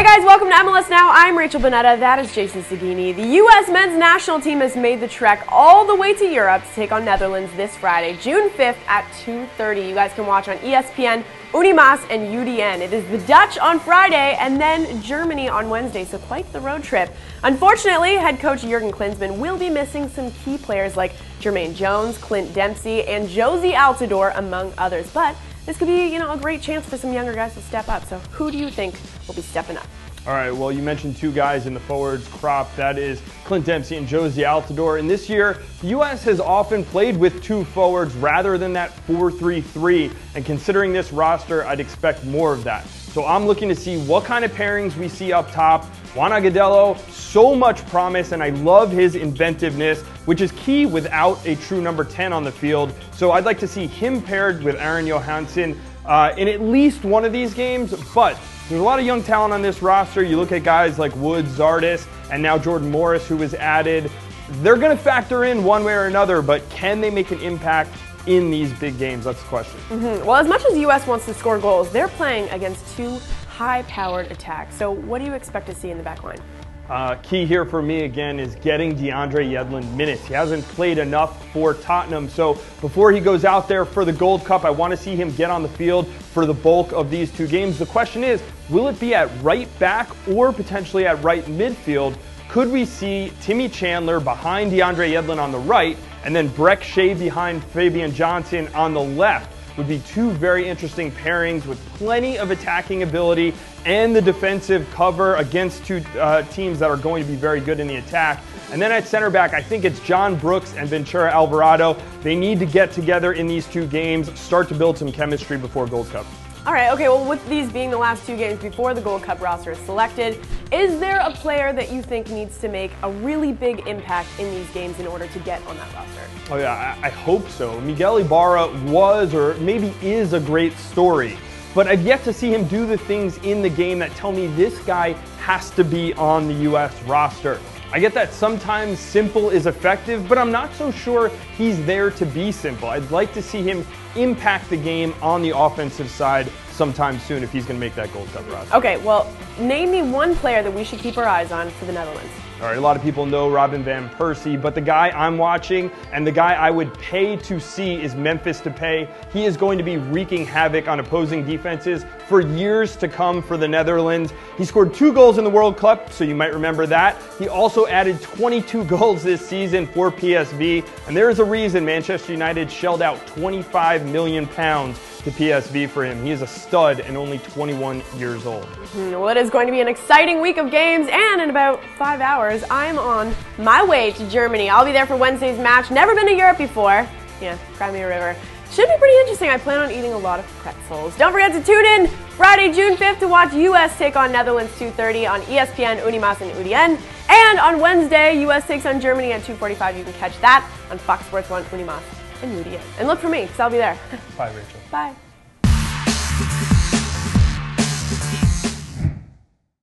Hey guys, welcome to MLS Now. I'm Rachel Bonnetta. That is Jason Saghini. The U.S. men's national team has made the trek all the way to Europe to take on Netherlands this Friday, June 5th at 2:30. You guys can watch on ESPN, UniMas, and UDN. It is the Dutch on Friday and then Germany on Wednesday, so quite the road trip. Unfortunately, head coach Jurgen Klinsmann will be missing some key players like Jermaine Jones, Clint Dempsey, and Josie Altidore, among others. But this could be, a great chance for some younger guys to step up. So who do you think will be stepping up? All right, well, you mentioned two guys in the forwards crop. That is Clint Dempsey and Josie Altidore. And this year, the U.S. has often played with two forwards rather than that 4-3-3. And considering this roster, I'd expect more of that. So I'm looking to see what kind of pairings we see up top. Juan Agudelo, so much promise, and I love his inventiveness, which is key without a true number 10 on the field. So I'd like to see him paired with Aron Johansson in at least one of these games, but there's a lot of young talent on this roster. You look at guys like Woods, Zardes, and now Jordan Morris, who was added. They're going to factor in one way or another, but can they make an impact in these big games? That's the question. Well, as much as the U.S. wants to score goals, they're playing against two high-powered attacks. So what do you expect to see in the back line? Key here for me, again, is getting DeAndre Yedlin minutes. He hasn't played enough for Tottenham, so before he goes out there for the Gold Cup, I want to see him get on the field for the bulk of these two games. The question is, will it be at right back or potentially at right midfield? Could we see Timmy Chandler behind DeAndre Yedlin on the right, and then Breck Shea behind Fabian Johnson on the left? Would be two very interesting pairings with plenty of attacking ability and the defensive cover against two teams that are going to be very good in the attack. And then at center back, I think it's John Brooks and Ventura Alvarado. They need to get together in these two games, start to build some chemistry before Gold Cup. All right, okay, well, with these being the last two games before the Gold Cup roster is selected, is there a player that you think needs to make a really big impact in these games in order to get on that roster? Oh yeah, I hope so. Miguel Ibarra was, or maybe is, a great story, but I've yet to see him do the things in the game that tell me this guy has to be on the U.S. roster. I get that sometimes simple is effective, but I'm not so sure he's there to be simple. I'd like to see him impact the game on the offensive side sometime soon if he's going to make that Gold Cup roster. Okay, well, name me one player that we should keep our eyes on for the Netherlands. All right, a lot of people know Robin van Persie, but the guy I'm watching and the guy I would pay to see is Memphis Depay. He is going to be wreaking havoc on opposing defenses for years to come for the Netherlands. He scored 2 goals in the World Cup, so you might remember that. He also added 22 goals this season for PSV, and there is a reason Manchester United shelled out £25 million to PSV for him. He is a stud and only 21 years old. Well, it is going to be an exciting week of games, and in about 5 hours, I'm on my way to Germany. I'll be there for Wednesday's match. Never been to Europe before. Yeah, cry me a river. Should be pretty interesting. I plan on eating a lot of pretzels. Don't forget to tune in Friday, June 5th to watch US take on Netherlands 2:30 on ESPN, UniMas, and UDN. And on Wednesday, US takes on Germany at 2:45. You can catch that on Fox Sports 1, UniMas, and UDN. And look for me, because I'll be there. Bye, Rachel. Bye.